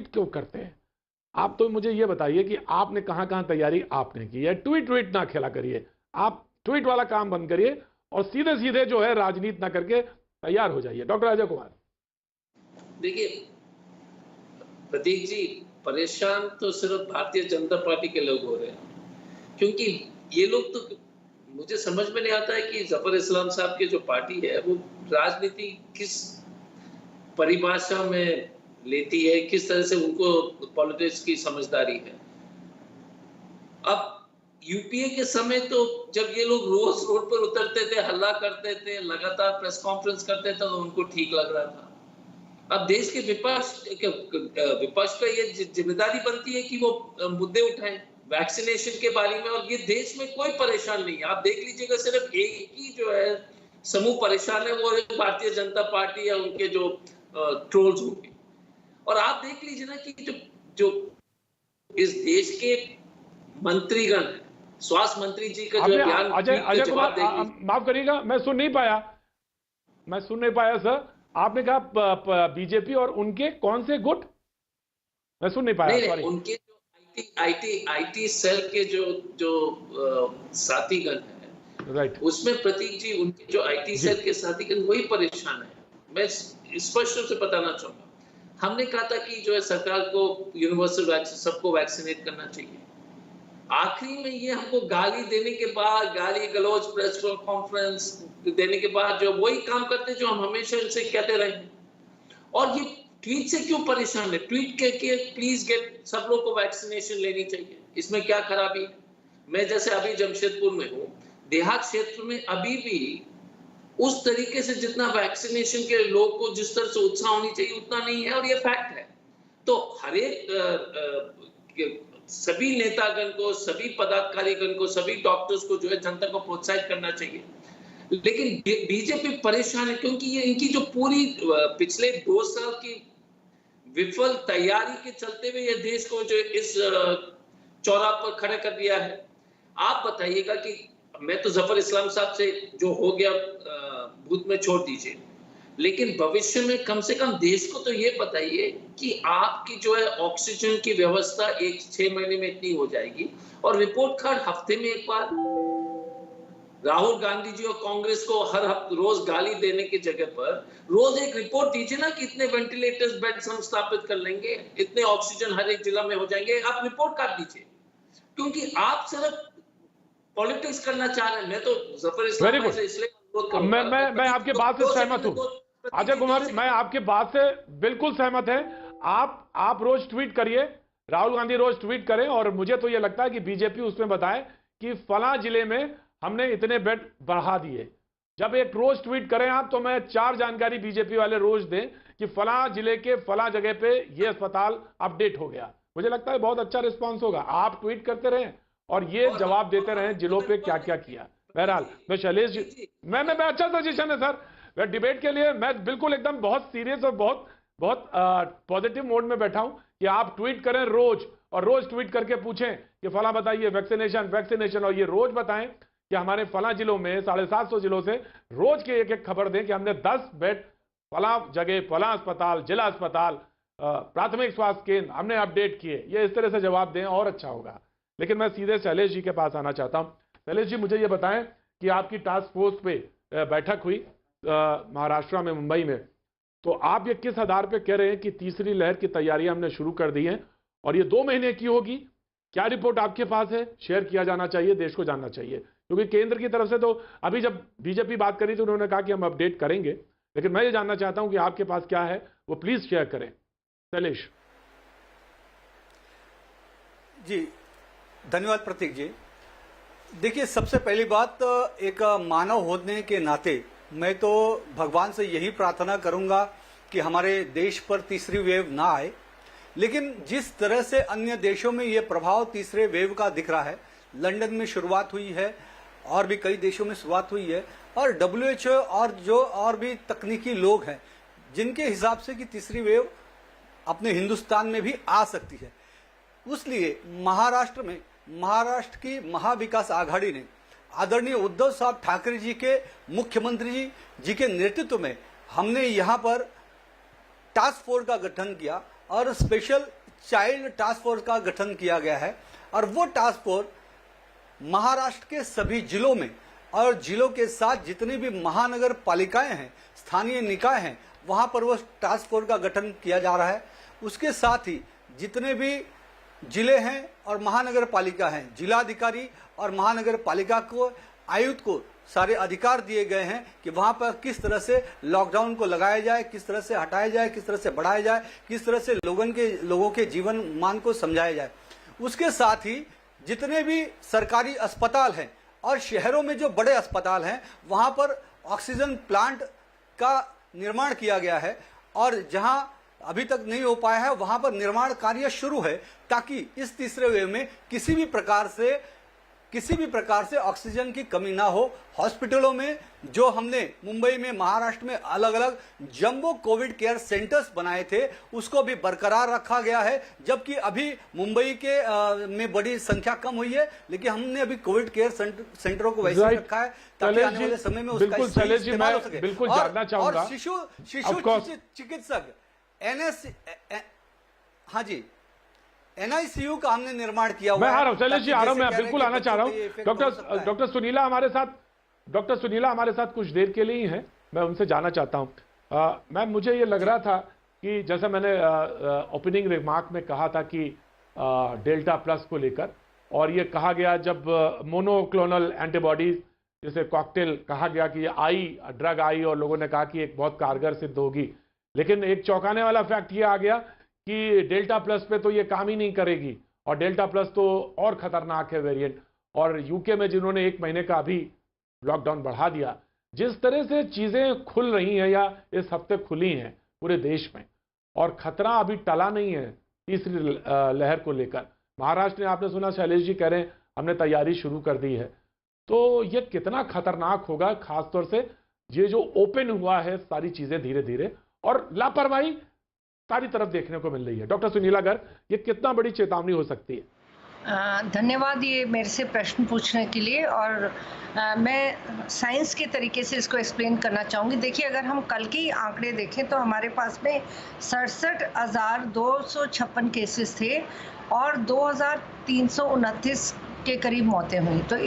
Tweet क्यों करते हैं? आप तो मुझे ये बताइए कि आपने कहां कहां तैयारी आपने की है। ट्वीट ना खेला करिए, आप ट्वीट वाला काम बंद करिए और सीधे सीधे जो है राजनीति ना करके तैयार हो जाइए। डॉक्टर अजय कुमार। देखिए प्रतीक जी, परेशान तो सिर्फ भारतीय जनता पार्टी के लोग हो रहे हैं, क्योंकि ये लोग तो, मुझे समझ में नहीं आता है कि जफर इस्लाम साहब की जो पार्टी है वो राजनीति किस परिभाषा में लेती है, किस तरह से उनको पॉलिटिक्स की समझदारी है। अब यूपीए के समय तो जब ये लोग रोज रोड पर उतरते थे, हल्ला करते थे, लगातार प्रेस कॉन्फ्रेंस करते थे, तो उनको ठीक लग रहा था। अब देश के विपक्ष का ये जिम्मेदारी बनती है कि वो मुद्दे उठाएं वैक्सीनेशन के बारे में, और ये देश में कोई परेशान नहीं है। आप देख लीजिएगा, सिर्फ एक ही जो है समूह परेशान है, वो भारतीय जनता पार्टी या उनके जो ट्रोल्स होंगे। और आप देख लीजिए ना कि जो इस देश के मंत्रीगण, स्वास्थ्य मंत्री जी का जो बयान, अजय कुमार माफ करिएगा, मैं सुन नहीं पाया सर। आपने कहा बीजेपी और उनके कौन से गुट? मैं सुन नहीं पाया। नहीं, उनके जो आईटी सेल के जो साथीगण है, राइट, उसमें प्रतीक जी उनके जो आईटी सेल के साथीगण वही परेशान है। मैं स्पष्ट रूप से बताना चाहूंगा, हमने कहा था कि जो है सरकार को यूनिवर्सल वैक्सीन, सबको वैक्सीनेट करना चाहिए। आखिरी में ये हमको गाली देने के बाद, गाली गलौज, प्रेस कॉन्फ्रेंस देने के बाद जो वही काम करते जो हम हमेशा इनसे कहते रहे हैं। और ये ट्वीट से क्यों परेशान है? ट्वीट करके प्लीज गेट, सब लोग को वैक्सीनेशन लेनी चाहिए, इसमें क्या खराबी है? मैं जैसे अभी जमशेदपुर में हूँ, देहात क्षेत्र में अभी भी उस तरीके से जितना वैक्सीनेशन के लोग को जिस तरह से उत्साह होनी चाहिए उतना नहीं है, और ये फैक्ट है। तो हर एक सभी नेतागण को, सभी पदाधिकारीगण को, सभी डॉक्टर्स को जो है जनता को प्रोत्साहित करना चाहिए। लेकिन बीजेपी परेशान है क्योंकि ये इनकी जो पूरी पिछले 2 साल की विफल तैयारी के चलते हुए ये देश को जो इस चौराहे पर खड़े कर दिया है। आप बताइएगा कि मैं तो जफर इस्लाम साहब से जो हो गया भूत में छोड़ दीजिए, लेकिन भविष्य में कम से कम देश को तो ये बताइए कि आपकी जो है ऑक्सीजन की व्यवस्था 6 महीने में इतनी हो जाएगी, और रिपोर्ट कार्ड हफ्ते में एक बार। राहुल गांधी जी और कांग्रेस को हर हफ्ते रोज गाली देने की जगह पर रोज एक रिपोर्ट दीजिए ना कि इतने वेंटिलेटर्स, बेड्स हम स्थापित कर लेंगे, इतने ऑक्सीजन हर एक जिला में हो जाएंगे। आप रिपोर्ट कार्ड दीजिए, क्योंकि आप सिर्फ पॉलिटिक्स करना चाह रहे हैं। मैं तो जफर इस्लाम से इसलिए मैं आपके बात से सहमत हूं अजय कुमार, मैं आपकी बात से बिल्कुल सहमत है। आप रोज ट्वीट करिए, राहुल गांधी रोज ट्वीट करें, और मुझे तो यह लगता है कि बीजेपी उसमें बताए कि फला जिले में हमने इतने बेड बढ़ा दिए। जब एक रोज ट्वीट करें आप, तो मैं 4 जानकारी बीजेपी वाले रोज दें कि फला जिले के फला जगह पे ये अस्पताल अपडेट हो गया। मुझे लगता है बहुत अच्छा रिस्पॉन्स होगा। आप ट्वीट करते रहें और ये जवाब देते रहें जिलों पे क्या क्या किया। बहरहाल मैं शैलेश जी, मैं अच्छा सजेशन है सर। मैं डिबेट के लिए मैं बिल्कुल एकदम बहुत सीरियस और बहुत पॉजिटिव मोड में बैठा हूं कि आप ट्वीट करें रोज, और रोज ट्वीट करके पूछें कि फला बताइए वैक्सीनेशन, और ये रोज बताएं कि हमारे फला जिलों में 750 जिलों से रोज की एक खबर दें कि हमने 10 बेड फला जगह, फला अस्पताल, जिला अस्पताल, प्राथमिक स्वास्थ्य केंद्र हमने अपडेट किए। ये इस तरह से जवाब दें और अच्छा होगा। लेकिन मैं सीधे शैलेश जी के पास आना चाहता हूं। शैलेश जी, मुझे ये बताएं कि आपकी टास्क फोर्स पे बैठक हुई महाराष्ट्र में, मुंबई में, तो आप ये किस आधार पे कह रहे हैं कि तीसरी लहर की तैयारियां हमने शुरू कर दी हैं, और ये 2 महीने की होगी? क्या रिपोर्ट आपके पास है? शेयर किया जाना चाहिए, देश को जानना चाहिए, क्योंकि केंद्र की तरफ से तो अभी जब बीजेपी बात करी तो उन्होंने कहा कि हम अपडेट करेंगे, लेकिन मैं ये जानना चाहता हूं कि आपके पास क्या है, वो प्लीज शेयर करें। शैलेश जी, धन्यवाद प्रतीक जी। देखिए, सबसे पहली बात, एक मानव होने के नाते मैं तो भगवान से यही प्रार्थना करूंगा कि हमारे देश पर तीसरी वेव ना आए। लेकिन जिस तरह से अन्य देशों में ये प्रभाव तीसरे वेव का दिख रहा है, लंदन में शुरुआत हुई है और भी कई देशों में शुरुआत हुई है, और WHO और जो और भी तकनीकी लोग हैं जिनके हिसाब से कि तीसरी वेव अपने हिंदुस्तान में भी आ सकती है, उसलिए महाराष्ट्र की महाविकास आघाड़ी ने आदरणीय उद्धव साहब ठाकरे जी के, मुख्यमंत्री जी के नेतृत्व में हमने यहाँ पर टास्क फोर्स का गठन किया, और स्पेशल चाइल्ड टास्क फोर्स का गठन किया गया है और वो टास्क फोर्स महाराष्ट्र के सभी जिलों में और जिलों के साथ जितनी भी महानगर पालिकाएं हैं, स्थानीय निकाय हैं, वहां पर वो टास्क फोर्स का गठन किया जा रहा है। उसके साथ ही जितने भी जिले हैं और महानगर पालिका हैं, जिलाधिकारी और महानगर पालिका को, आयुक्त को सारे अधिकार दिए गए हैं कि वहां पर किस तरह से लॉकडाउन को लगाया जाए, किस तरह से हटाया जाए, किस तरह से बढ़ाया जाए, किस तरह से लोगों के जीवन मान को समझाया जाए। उसके साथ ही जितने भी सरकारी अस्पताल हैं और शहरों में जो बड़े अस्पताल हैं वहां पर ऑक्सीजन प्लांट का निर्माण किया गया है और जहां अभी तक नहीं हो पाया है वहां पर निर्माण कार्य शुरू है, ताकि इस तीसरे वेव में किसी भी प्रकार से ऑक्सीजन की कमी ना हो। हॉस्पिटलों में जो हमने मुंबई में, महाराष्ट्र में अलग अलग जंबो कोविड केयर सेंटर्स बनाए थे उसको भी बरकरार रखा गया है, जबकि अभी मुंबई के में बड़ी संख्या कम हुई है, लेकिन हमने अभी कोविड केयर सेंटरों को वैसे रखा है ताकि आने वाले समय में उसका इस्तेमाल हो सके। बिल्कुल जानना चाहूंगा, और शिशु चिकित्सक हाँ जी, NICU का हमने निर्माण किया हुआ है। मैं आ रहा हूं, शैलेश जी आ रहा हूं, मैं बिल्कुल आना चाह रहा हूं। डॉक्टर सुनीला हमारे साथ कुछ देर के लिए ही हैं, मैं उनसे जानना चाहता हूं। मैम, मुझे ये लग रहा था कि जैसा मैंने ओपनिंग रिमार्क में कहा था कि डेल्टा प्लस को लेकर, और ये कहा गया जब मोनोक्लोनल एंटीबॉडीज जैसे कॉकटेल कहा गया कि ये ड्रग आई और लोगों ने कहा कि एक बहुत कारगर सिद्ध होगी, लेकिन एक चौंकाने वाला फैक्ट ये आ गया कि डेल्टा प्लस पे तो ये काम ही नहीं करेगी और डेल्टा प्लस तो और खतरनाक है वेरिएंट। और यूके में जिन्होंने 1 महीने का अभी लॉकडाउन बढ़ा दिया, जिस तरह से चीजें खुल रही हैं या इस हफ्ते खुली हैं पूरे देश में, और खतरा अभी टला नहीं है तीसरी लहर को लेकर। महाराष्ट्र ने, आपने सुना शैलेश जी कह रहे हैं हमने तैयारी शुरू कर दी है, तो ये कितना खतरनाक होगा, खासतौर से ये जो ओपन हुआ है सारी चीजें धीरे धीरे, और लापरवाही सारी तरफ देखने को मिल रही है। डॉक्टर सुनीला गर्ग, ये कितना बड़ी चेतावनी हो सकती है? धन्यवाद ये मेरे से प्रश्न पूछने के लिए, और मैं साइंस के तरीके से इसको एक्सप्लेन करना चाहूँगी। देखिए, अगर हम कल के आंकड़े देखें तो हमारे पास में 67,256 केसेस थे और 2,329 के करीब मौतें हुई। तो